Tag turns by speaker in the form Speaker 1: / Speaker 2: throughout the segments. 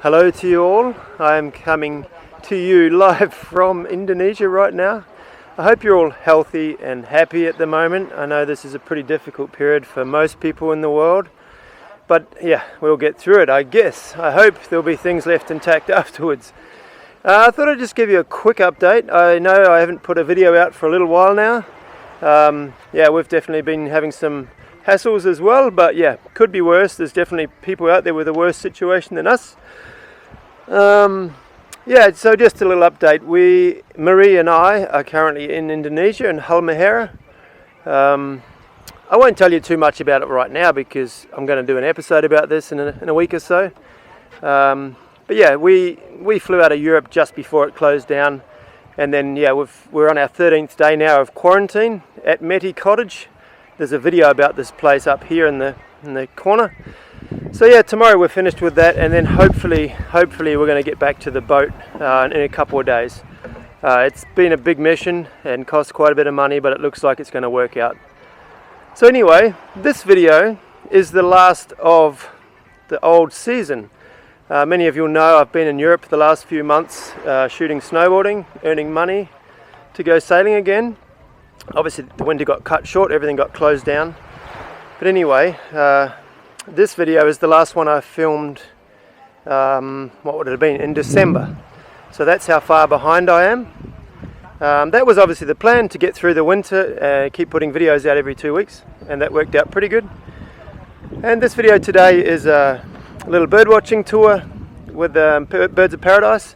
Speaker 1: Hello to you all. I am coming to you live from Indonesia right now. I hope you're all healthy and happy at the moment. I know this is a pretty difficult period for most people in the world, but yeah, we'll get through it, I guess. I hope there'll be things left intact afterwards. I thought I'd just give you a quick update. I know I haven't put a video out for a little while now. Yeah, we've definitely been having some hassles as well, but yeah, could be worse. There's definitely people out there with a worse situation than us. Yeah, so just a little update. Marie and I are currently in Indonesia, in Halmahera. I won't tell you too much about it right now because I'm going to do an episode about this in a week or so. But yeah, we flew out of Europe just before it closed down, and then yeah, we're on our 13th day now of quarantine at Meti Cottage. There's a video about this place up here in the corner. So yeah, tomorrow we're finished with that, and then hopefully we're going to get back to the boat in a couple of days. It's been a big mission and cost quite a bit of money, but it looks like it's going to work out. So anyway, this video is the last of the old season. Many of you know I've been in Europe the last few months shooting snowboarding, earning money to go sailing again. Obviously the winter got cut short, everything got closed down. But anyway, this video is the last one I filmed, what would it have been, in December. So that's how far behind I am. That was obviously the plan, to get through the winter, keep putting videos out every 2 weeks, and that worked out pretty good. And this video today is a little bird watching tour with Birds of Paradise,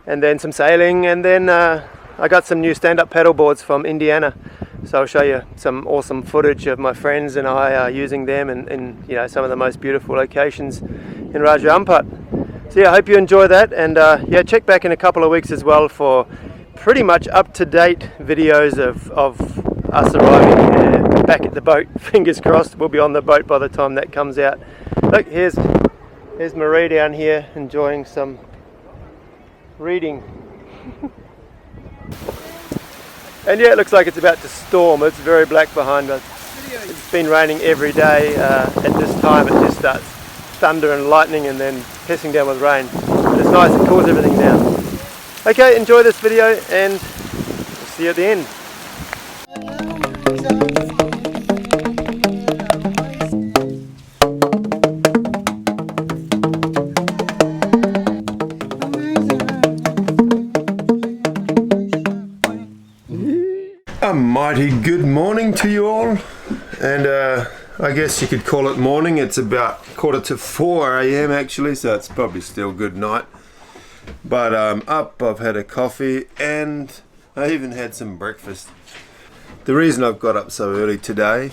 Speaker 1: and then some sailing, and then I got some new stand-up paddle boards from Indiana. So I'll show you some awesome footage of my friends and I using them in you know, some of the most beautiful locations in Raja Ampat. So yeah, I hope you enjoy that, and yeah, check back in a couple of weeks as well for pretty much up-to-date videos of us arriving back at the boat. Fingers crossed we'll be on the boat by the time that comes out. Look, here's Marie down here enjoying some reading. And yeah, it looks like it's about to storm. It's very black behind us. It's been raining every day. At this time it just starts thunder and lightning and then pissing down with rain. But it's nice, it cools everything down. Okay, enjoy this video and we'll see you at the end. A mighty good morning to you all, and I guess you could call it morning. It's about 4:45 a.m. actually, so it's probably still good night. But I'm up, I've had a coffee, and I even had some breakfast. The reason I've got up so early today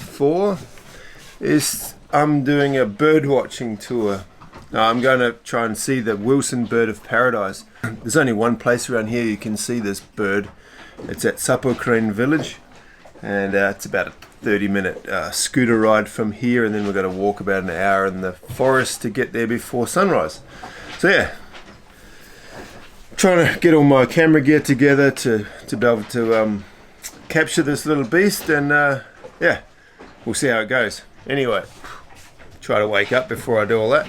Speaker 1: is I'm doing a bird watching tour. Now, I'm going to try and see the Wilson Bird of Paradise. There's only one place around here you can see this bird. It's at SUBTECH village, and it's about a 30-minute scooter ride from here, and then we're going to walk about an hour in the forest to get there before sunrise. So yeah, trying to get all my camera gear together to be able to capture this little beast, and yeah, we'll see how it goes. Anyway, try to wake up before I do all that.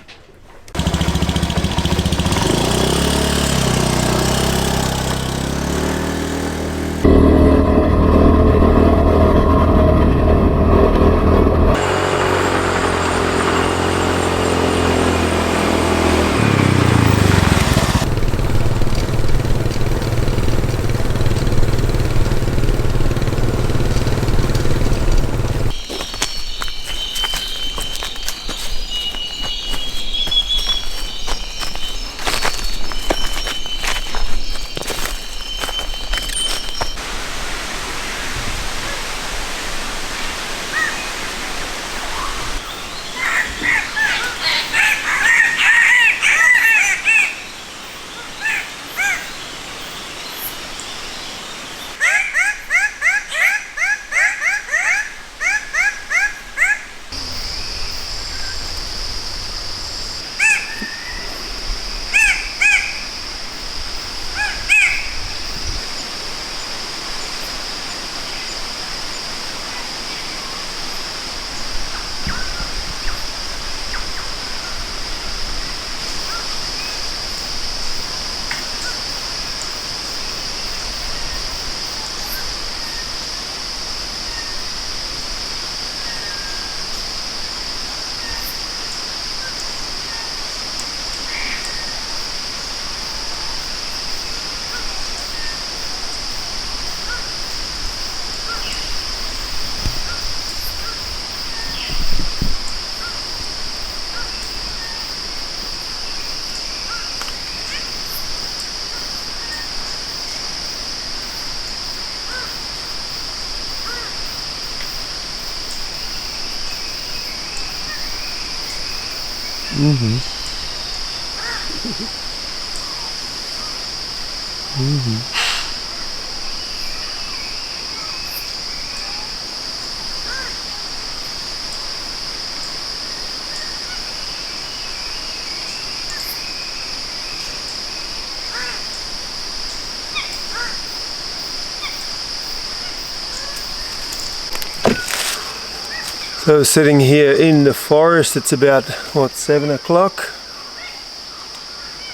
Speaker 1: So sitting here in the forest, it's about, what, 7 o'clock?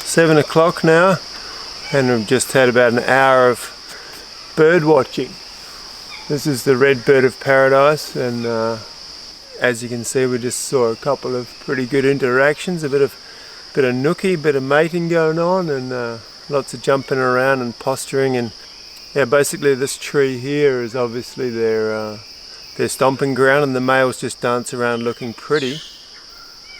Speaker 1: 7 o'clock now, and we've just had about an hour of bird watching. This is the red bird of paradise, and as you can see, we just saw a couple of pretty good interactions, a bit of nookie, bit of mating going on, and lots of jumping around and posturing. And yeah, basically this tree here is obviously their stomping ground, and the males just dance around looking pretty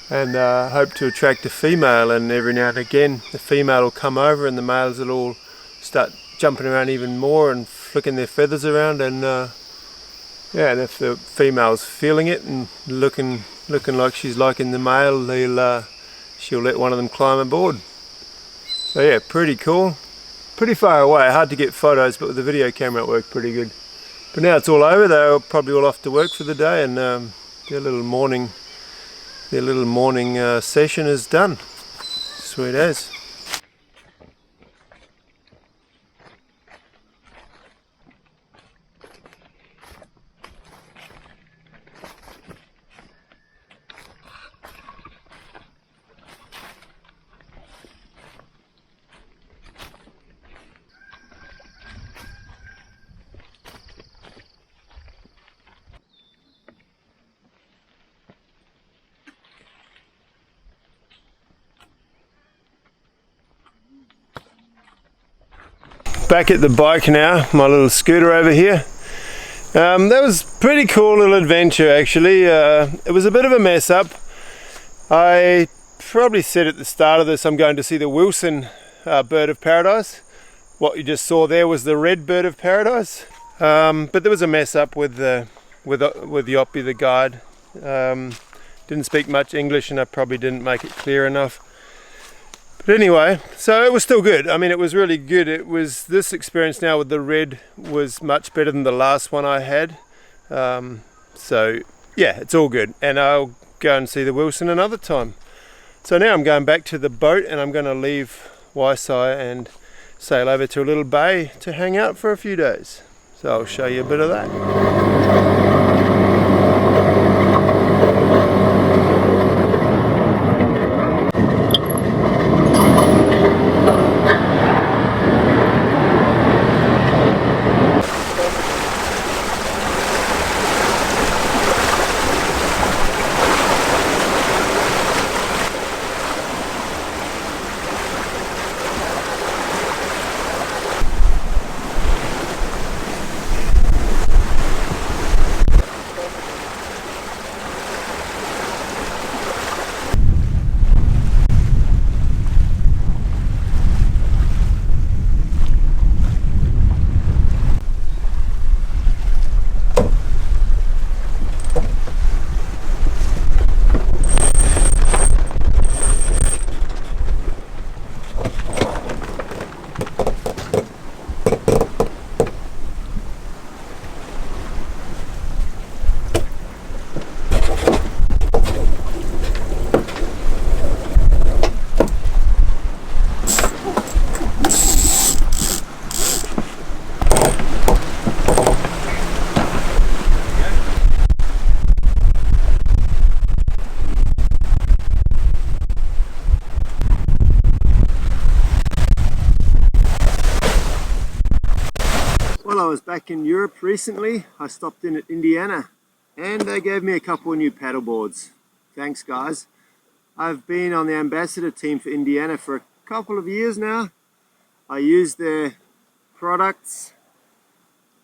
Speaker 1: and hope to attract a female. And every now and again the female will come over and the males will all start jumping around even more and flicking their feathers around, and yeah, and if the female's feeling it and looking like she's liking the male, she'll let one of them climb aboard. So yeah, pretty cool. Pretty far away, hard to get photos, but with the video camera it worked pretty good. But now it's all over, they're probably all off to work for the day, and their little morning session is done. Sweet as. Back at the bike now, my little scooter over here. That was a pretty cool little adventure actually. It was a bit of a mess up. I probably said at the start of this I'm going to see the Wilson bird of paradise. What you just saw there was the red bird of paradise. But there was a mess up with Yoppie, the guide. Didn't speak much English and I probably didn't make it clear enough. But anyway, so it was still good. I mean, it was really good. It was, this experience now with the red was much better than the last one I had. So yeah, it's all good. And I'll go and see the Wilson another time. So now I'm going back to the boat and I'm going to leave Waisai and sail over to a little bay to hang out for a few days. So I'll show you a bit of that. Well, I was back in Europe recently. I stopped in at Indiana and they gave me a couple of new paddle boards. Thanks guys. I've been on the ambassador team for Indiana for a couple of years now. I use their products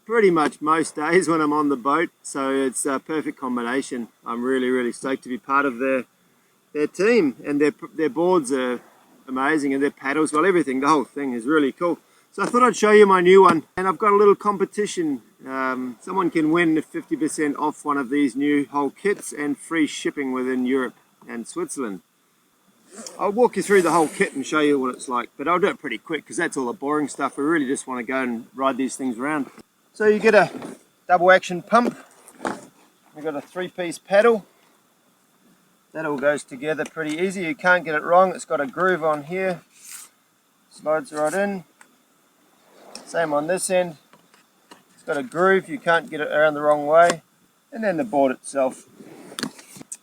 Speaker 1: pretty much most days when I'm on the boat, so it's a perfect combination. I'm really stoked to be part of their team, and their boards are amazing, and their paddles, well, everything, the whole thing is really cool. So I thought I'd show you my new one, and I've got a little competition. Someone can win 50% off one of these new whole kits and free shipping within Europe and Switzerland. I'll walk you through the whole kit and show you what it's like, but I'll do it pretty quick because that's all the boring stuff. We really just want to go and ride these things around. So you get a double action pump. We've got a 3-piece paddle. That all goes together pretty easy. You can't get it wrong. It's got a groove on here. Slides right in. Same on this end. It's got a groove. You can't get it around the wrong way. And then the board itself.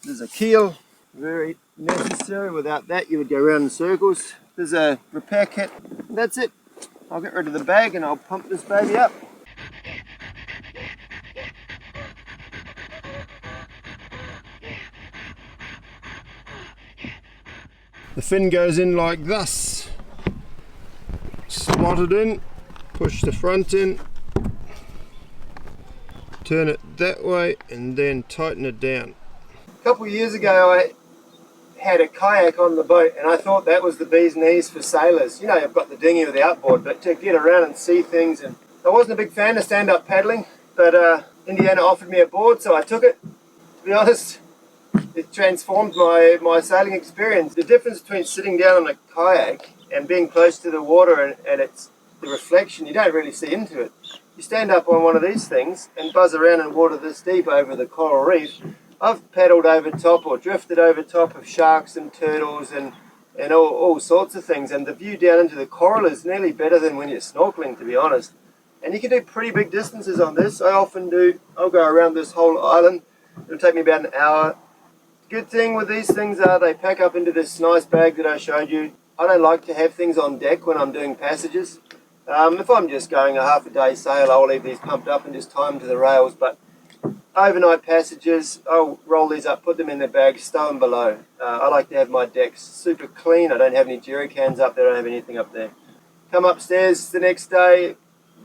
Speaker 1: There's a keel. Very necessary. Without that you would go around in circles. There's a repair kit. That's it. I'll get rid of the bag and I'll pump this baby up. The fin goes in like this. Slot it in, push the front in, turn it that way and then tighten it down. A couple of years ago I had a kayak on the boat and I thought that was the bee's knees for sailors. You know, you've got the dinghy or the outboard, but to get around and see things. And I wasn't a big fan of stand-up paddling, but Indiana offered me a board, so I took it. To be honest, it transformed my sailing experience. The difference between sitting down on a kayak and being close to the water and it's the reflection, you don't really see into it. You stand up on one of these things and buzz around in water this deep over the coral reef. I've paddled over top or drifted over top of sharks and turtles and all sorts of things, and the view down into the coral is nearly better than when you're snorkeling, to be honest. And you can do pretty big distances on this. I often do. I'll go around this whole island. It'll take me about an hour. Good thing with these things are they pack up into this nice bag that I showed you. I don't like to have things on deck when I'm doing passages. If I'm just going a half a day sail, I'll leave these pumped up and just tie them to the rails. But overnight passages, I'll roll these up, put them in the bag, stow them below. I like to have my decks super clean. I don't have any jerry cans up there, I don't have anything up there. Come upstairs the next day,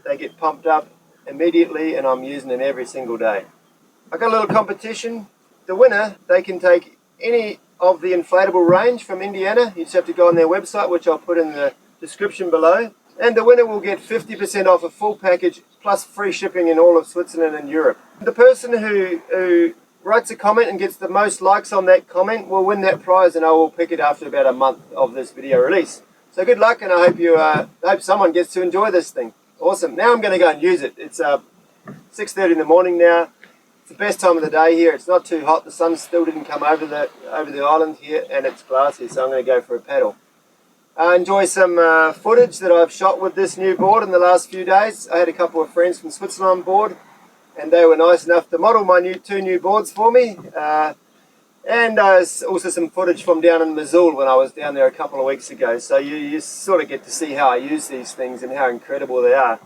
Speaker 1: they get pumped up immediately and I'm using them every single day. I got a little competition. The winner, they can take any of the inflatable range from Indiana. You just have to go on their website, which I'll put in the description below. And the winner will get 50% off a full package plus free shipping in all of Switzerland and Europe. The person who writes a comment and gets the most likes on that comment will win that prize, and I will pick it after about a month of this video release. So good luck, and I hope someone gets to enjoy this thing. Awesome. Now I'm going to go and use it. It's 6:30 in the morning now. It's the best time of the day here. It's not too hot. The sun still didn't come over the island here, and it's glassy, so I'm going to go for a paddle. Enjoy some footage that I've shot with this new board in the last few days. I had a couple of friends from Switzerland on board, and they were nice enough to model my two new boards for me. And also some footage from down in Missoula when I was down there a couple of weeks ago. So you sort of get to see how I use these things and how incredible they are.